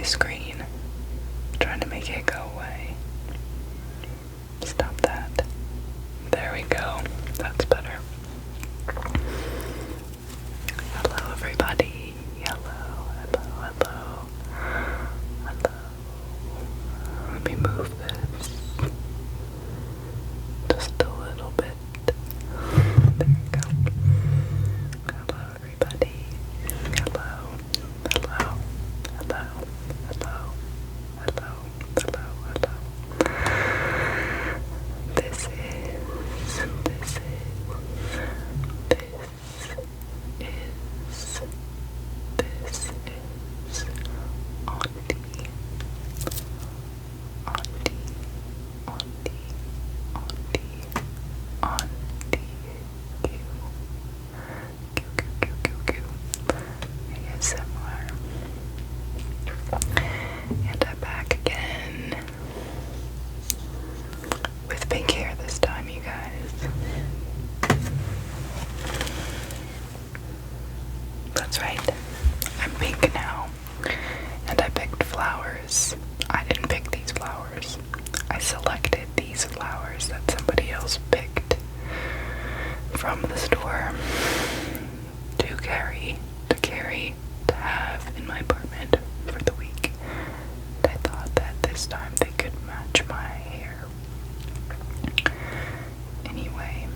screen, trying to make it go away. Stop that. There we go. That's better. Hello, everybody. Hello, hello, hello. Hello. Let me move this just a little bit. There we go. Hello, everybody. Hello. Hello. Hello. Hello. Hello. Hello. Hello. This is Auntie ASMR. And I'm back again with pink hair this time, you guys. That's right. I'm pink now. And I picked flowers. I didn't pick these flowers. I selected these flowers that somebody else picked from the store to carry, to have in my apartment for the week. And I thought that this time they could match my hair. Anyway,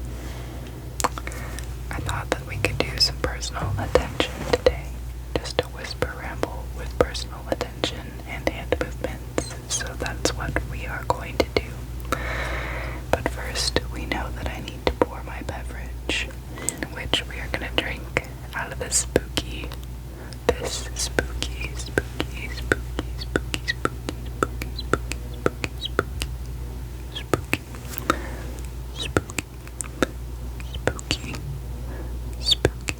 I thought that we could do some personal attention today. Just a whisper ramble with personal attention and hand movements. So that's what we are going to do. But first, we know that I need to pour my beverage, which we are going to drink out of this spooky, spooky, spooky, spooky, spooky, spooky, spooky, spooky, spooky, spooky, spooky, spooky,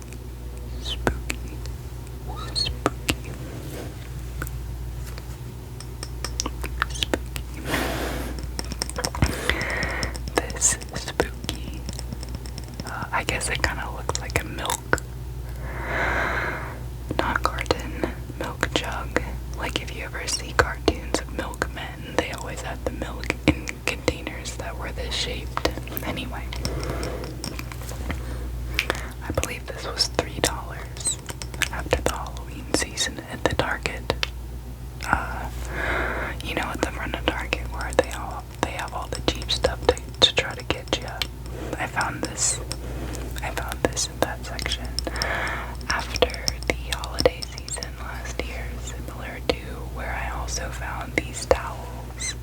this spooky, I guess it kind of looks like a milk, not carton, milk jug. Like if you ever see cartoons of milkmen, they always had the milk in containers that were this shaped. Anyway, I believe this was $3 after the Halloween season at the Target. You know, at the front of Target where they have all the cheap stuff to try to get you. I found this in that section after the holiday season last year, similar to where I also found these towels.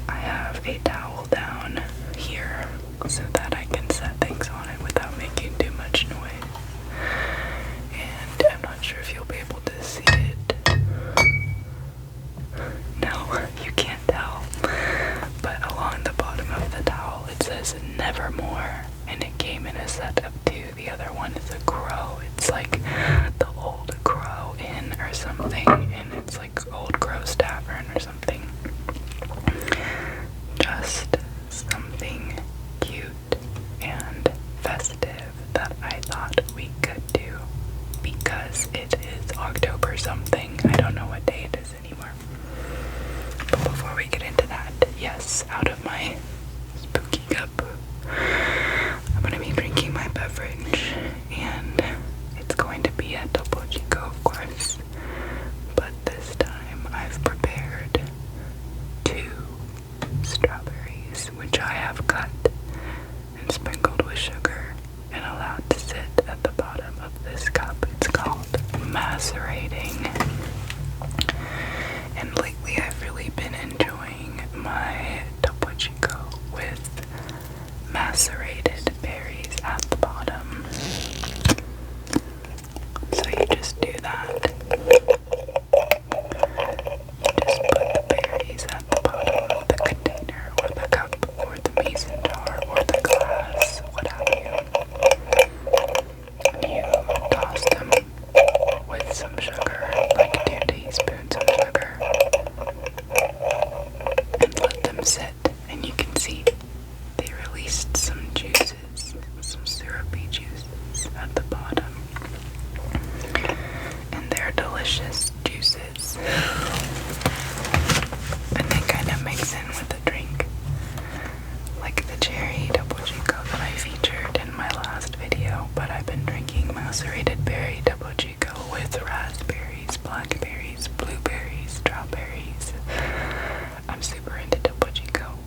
I have a towel down here so that I can set things on it without making too much noise. And I'm not sure if you'll be able to see it. No, you can't tell. But along the bottom of the towel it says Nevermore, and it came in a set of two. The other one is a crow. It's like the old Crow Inn or something, and it's like Old Crow's Tavern or something. Just something cute and festive that I thought we could do because it is October something. I don't know what day it is anymore. But before we get into that, yes, out of my spooky cup, I'm going to be drinking my beverage, and it's going to be at Topo Chico, of course. But this time I've prepared 2 strawberries, which I have cut and sprinkled with sugar and allowed to sit at the bottom of this cup. It's called macerating. And lately I've really been enjoying my Topo Chico with macerated berries at the bottom. So you just do that. You just put the berries at the bottom of the container or the cup or the mason jar or the glass, what have you. And you toss them with some sugar, like 2 teaspoons of sugar, and let them sit. And you can see they released some juices, some syrupy juices at the bottom. And they're delicious juices. And they kind of mix in with the drink. Like the cherry Topo Chico that I featured in my last video, but I've been drinking macerated berry Topo Chico with raspberries, blackberries, blueberries, strawberries. I'm super into Topo Chico.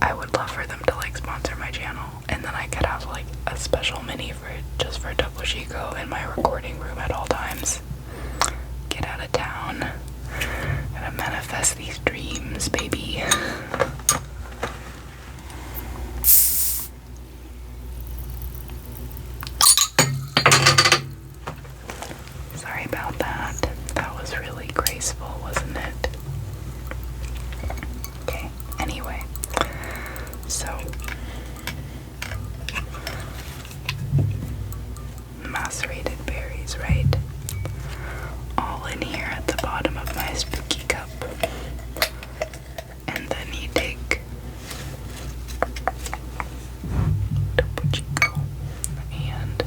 I would love for them to like sponsor my channel, and then I could have like a special mini for just for Topo Chico in my recording room at all times. Get out of town. Gotta manifest these dreams, baby. Sorry about that. That was really graceful, wasn't it? Okay, anyway. So, macerated berries, right? All in here at the bottom of my spooky cup. And then you take Topo Chico and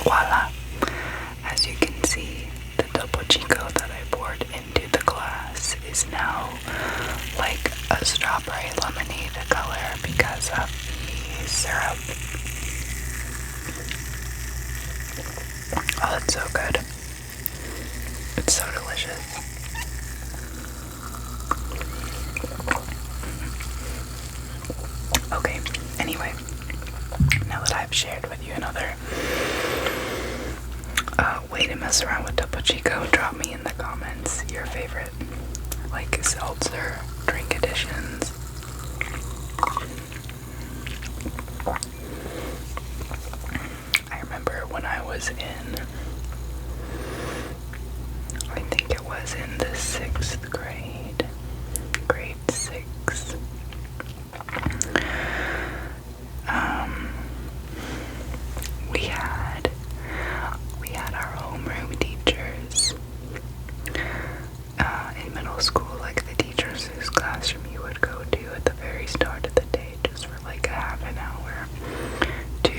voila! As you can see, the Topo Chico that I poured into the glass is now like a strawberry lemonade color because of the syrup. Oh, it's so good. It's so delicious. Okay, anyway, now that I've shared with you another way to mess around with Topo Chico, drop me in the comments your favorite, like, seltzer drink additions. I remember when I was I think it was in the 6th grade, grade 6. We had our homeroom teachers in middle school, like the teachers whose classroom you would go to at the very start of the day just for like a half an hour to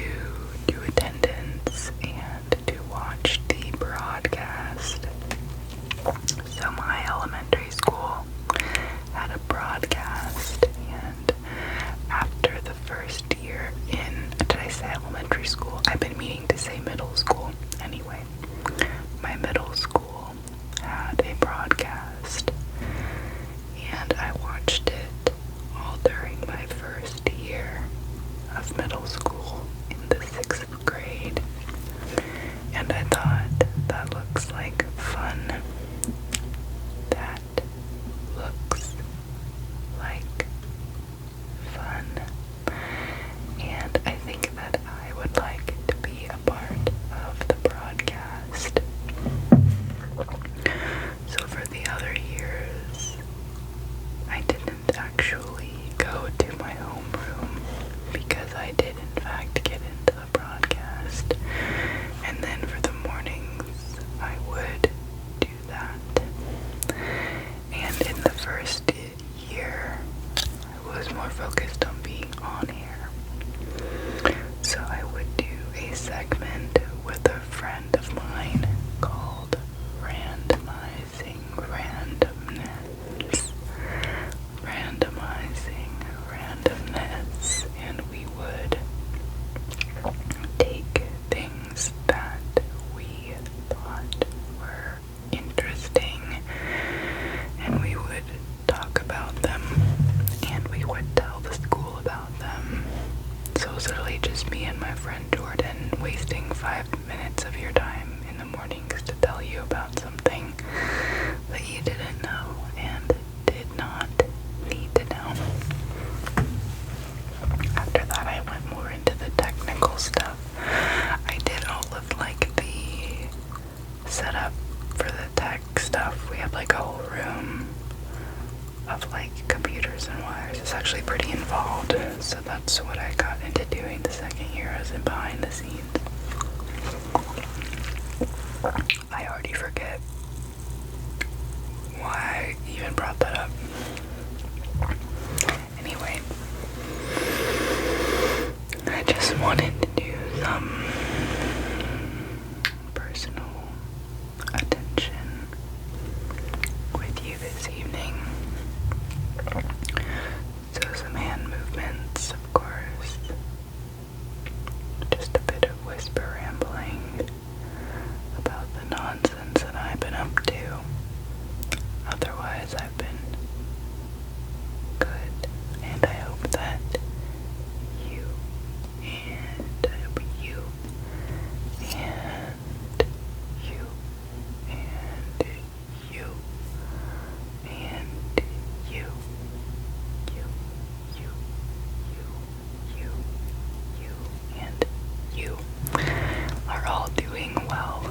do attendance and to watch the broadcast. So my elementary school had a broadcast, and after the first year in, did I say elementary school? I've been meaning to say middle school. Anyway, my middle school had a broadcast, and I watched it all during my first year of middle school in the 6th grade, and I thought, that looks like fun. That looks like fun. And I think that I would like to be a part of the broadcast. So for the other years, I didn't actually go to my homeroom because I did in fact get into the broadcast. And then for the mornings, I would do that. And in the first year, I was more focused on being on air. So I would do a segment with a friend of mine called Randomizing Randomness. Randomizing Randomness. And we would take things that we thought were interesting, and we would talk about them, and we would tell the school about them. So it was literally just me and my friend Jordan wasting 5 minutes of your time in the mornings to tell you about something that you didn't know and did not need to know. After that, I went more into the technical stuff. I did all of like the setup for the tech stuff. We had like a whole room of like computers and wires. It's actually pretty involved, so that's what I got into doing the second year I was in behind the scenes. I already forget why I even brought that up. Anyway, I just wanted to do some personal attention with you this evening. So some hand movements, of course. Just a bit of whisper rambling about the nonsense that I've been up to. Otherwise, I've been good, and I hope that you and you and you and you and you and you are all doing well.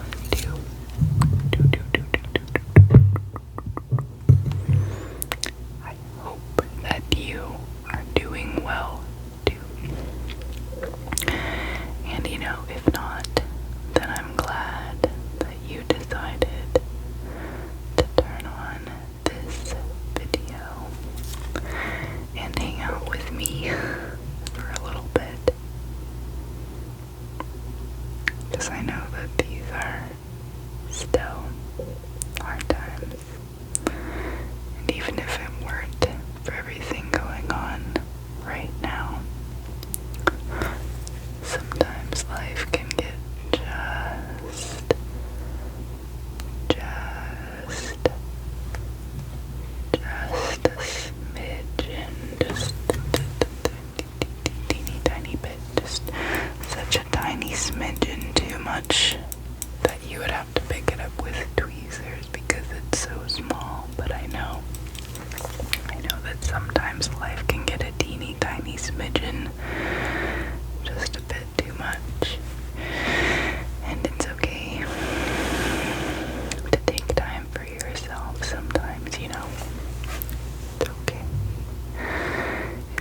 I hope that you are doing well too. And you know, if not, then I'm glad that you decided to turn on this video and hang out with me for a little bit. Because I know that these are still hard times. And even if it weren't for everything going on right now, sometimes life can get just a smidgen, just teeny tiny bit, just such a tiny smidgen too much that you would have to pick it up with tweezers because it's so small. But I know that sometimes life can get a teeny tiny smidgen, just a bit too much. And it's okay to take time for yourself sometimes, you know. It's okay.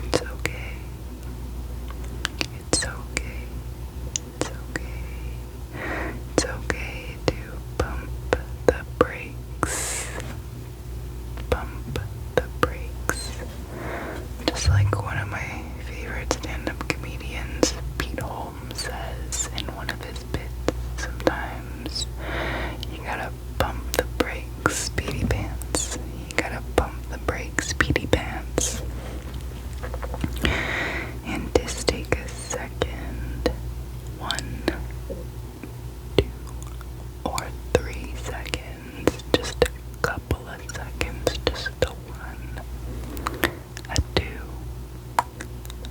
It's okay. It's okay. It's okay. It's okay to pump the brakes. Pump the brakes. Just like one of my favorite stand-up comedians, Pete Holmes, says in one of his bits, sometimes you gotta pump the brakes, speedy pants. You gotta pump the brakes, speedy pants. And just take a second, 1, 2, or 3 seconds, just a couple of seconds, just a 1, a 2,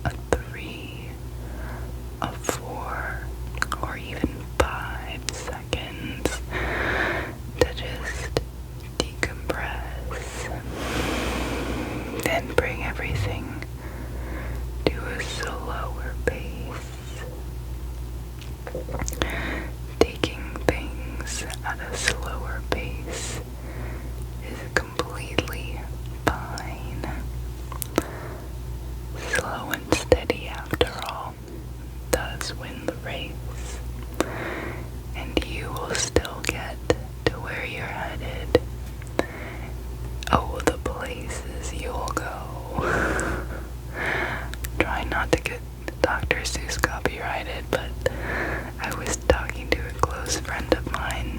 a 3, a 4, or even 5 seconds to just decompress. Then bring everything to a slower pace. Taking things at a slower pace is completely fine. Slow and steady, after all, does win the race. And you will still get to where you're headed. Oh, the places you'll go. Try not to get Dr. Seuss copyrighted, but I was talking to a close friend of mine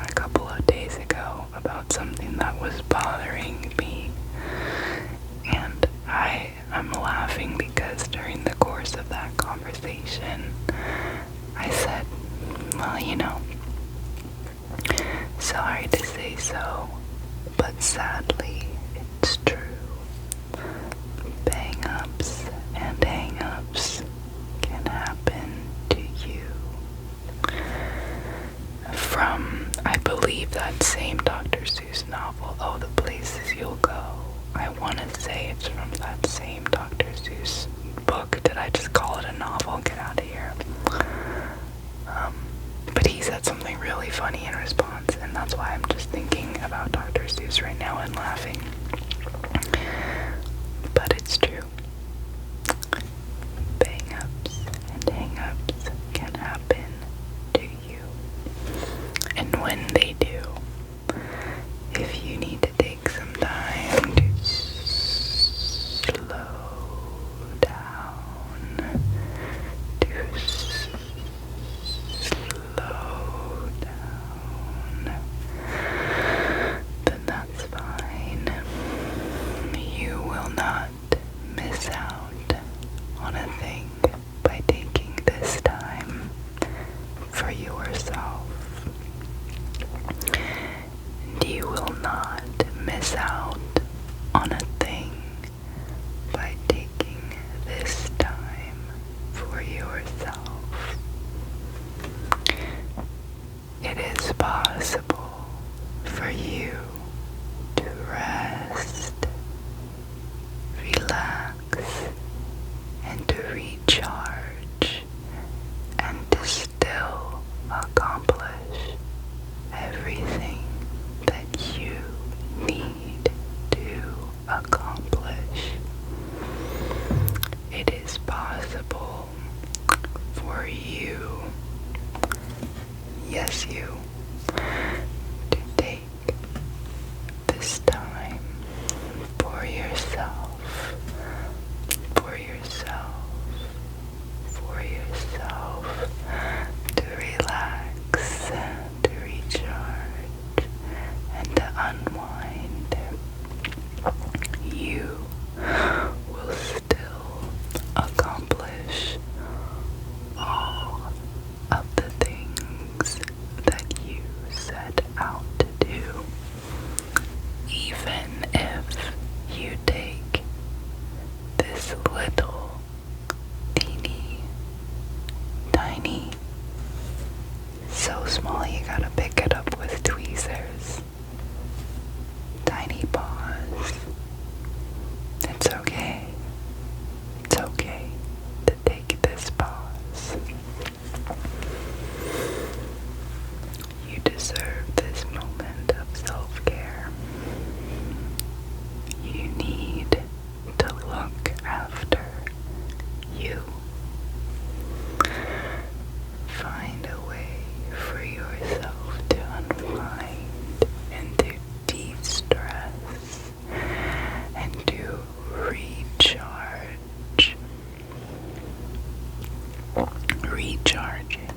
a couple of days ago about something that was bothering me. And I'm laughing because during the course of that conversation, I said, well, you know, sorry to say so, but sadly, it's true. Bang-ups and hang-ups can happen to you that same Dr. Seuss novel, Oh, the Places You'll Go. I want to say it's from that same Dr. Seuss book. Did I just call it a novel? Get out of here. But he said something really funny in response, and that's why I'm just thinking about Dr. Seuss right now and laughing. But it's true. Bang-ups and hang-ups can happen to you. And when they do, if you need to take some time to slow down, then that's fine. You will not miss out on a thing by taking this time for yourself. And you will not miss out on a thing by taking this time for yourself. It is possible for you to rest, relax, and to recharge, and to still accomplish everything that you need to accomplish. It is possible for you, yes you, to take this time for yourself, for yourself, for yourself, to relax, to recharge, and to unwind. You will still accomplish all of the things that you set out to do, even if you take this little teeny tiny, so small you gotta pick it up with tweezers, tiny pause. It's okay. It's okay to take this pause. You deserve this moment of self-care. You need to look after you. Find a way for yourself to unwind and to de-stress and to recharge. Recharging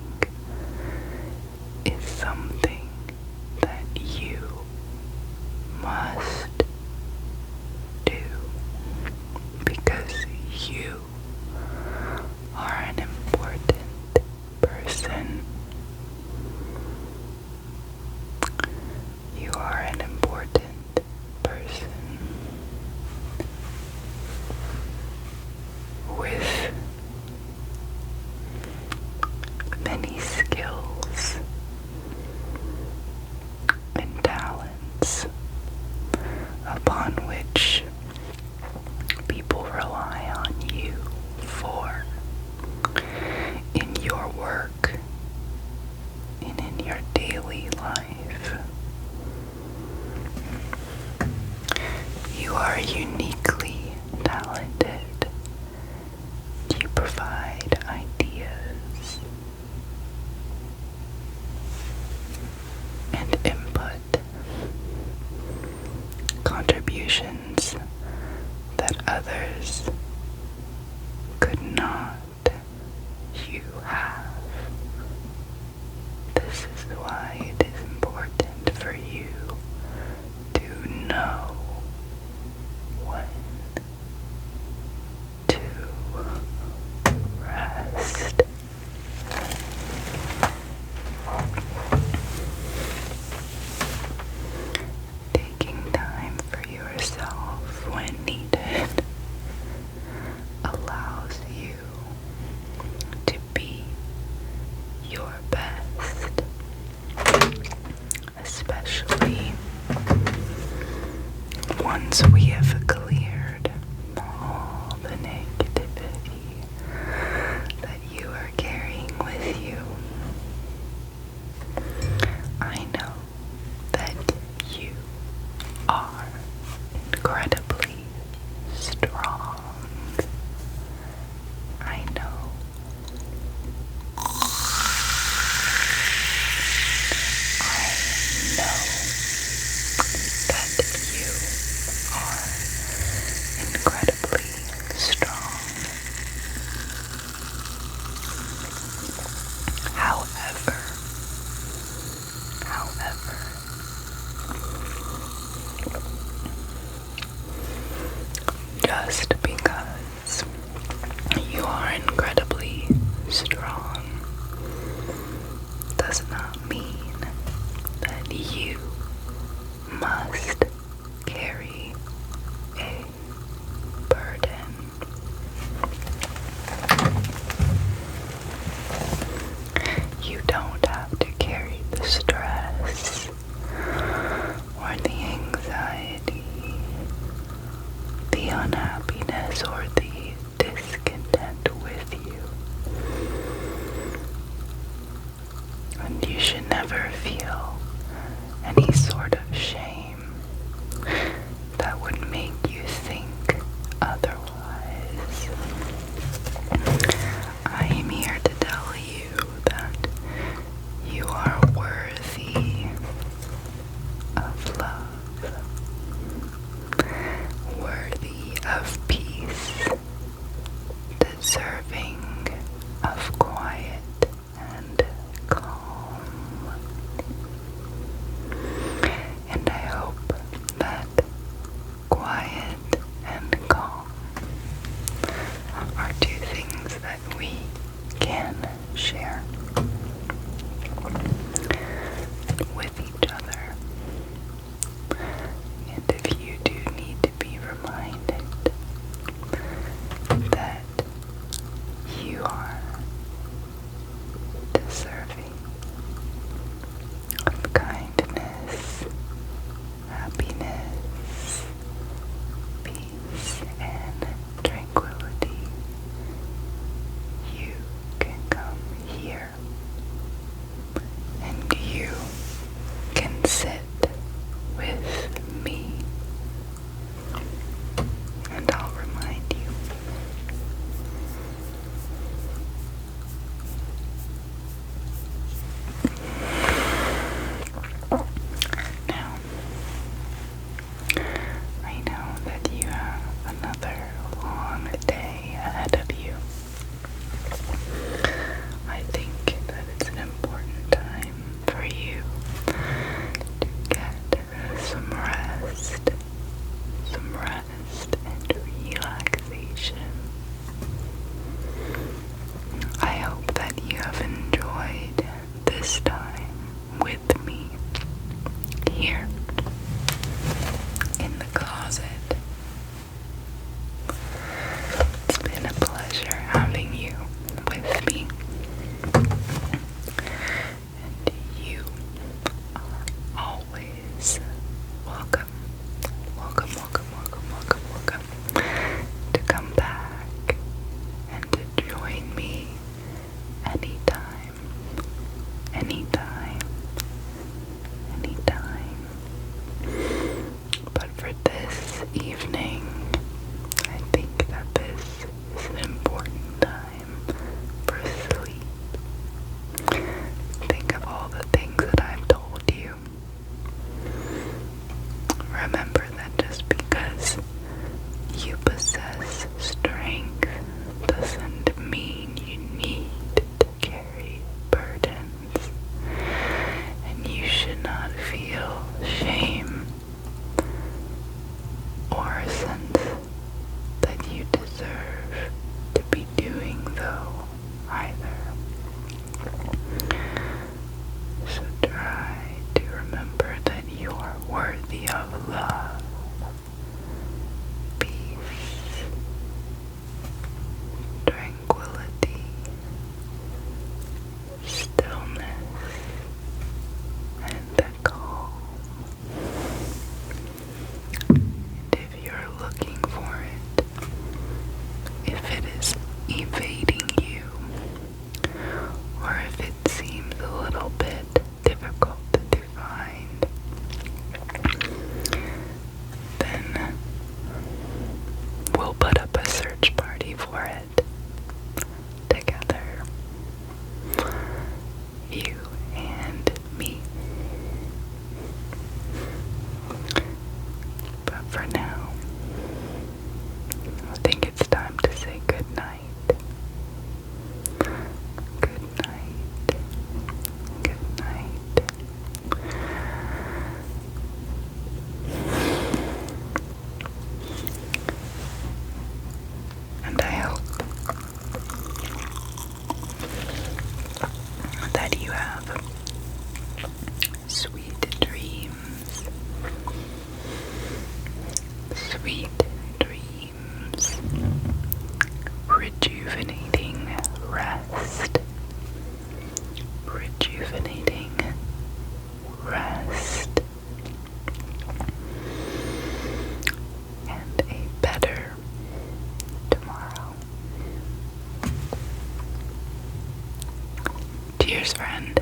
is something that you must do because you are an important person. You are an important person with many skills and talents upon which people rely on you for in your work and in your daily life. You are uniquely talented. You provide ideas and input, contributions that others could not. You have. This is why it is important for you to know when to rest. Taking time for yourself when needed allows you to be your best, especially once we have cleared all the negativity that you are carrying with you, I know that you are incredibly strong. I know. I know that you are incredibly strong. However, just because you are incredibly strong does not mean that you must carry a burden. You don't have to carry the stress or the anxiety, the unhappiness, or the discontent with you. And you should never feel any sort of shame that would make you think otherwise. I am here to tell you that you are worthy of love, worthy of peace, deserving of quiet and calm. And I hope that quiet and calm are two things that we can share with each other. And if you do need to be reminded that you are deserving of kindness, happiness, peace, and tranquility, you can come here and you can sit with me, and I'll remind you. Now, I know that you have another long day ahead of you. I think that it's an important time for you to get some rest and relaxation. I hope that you have enjoyed this time with me here in the closet. It's been a pleasure having you with me. And you are always welcome to come back and to join me anytime you and me. But for now, I think it's time to say good night. Good night. Good night. And I hope that you have sweet dreams. Sweet dreams. Rejuvenating rest. Rejuvenating rest. And a better tomorrow. Cheers, friend.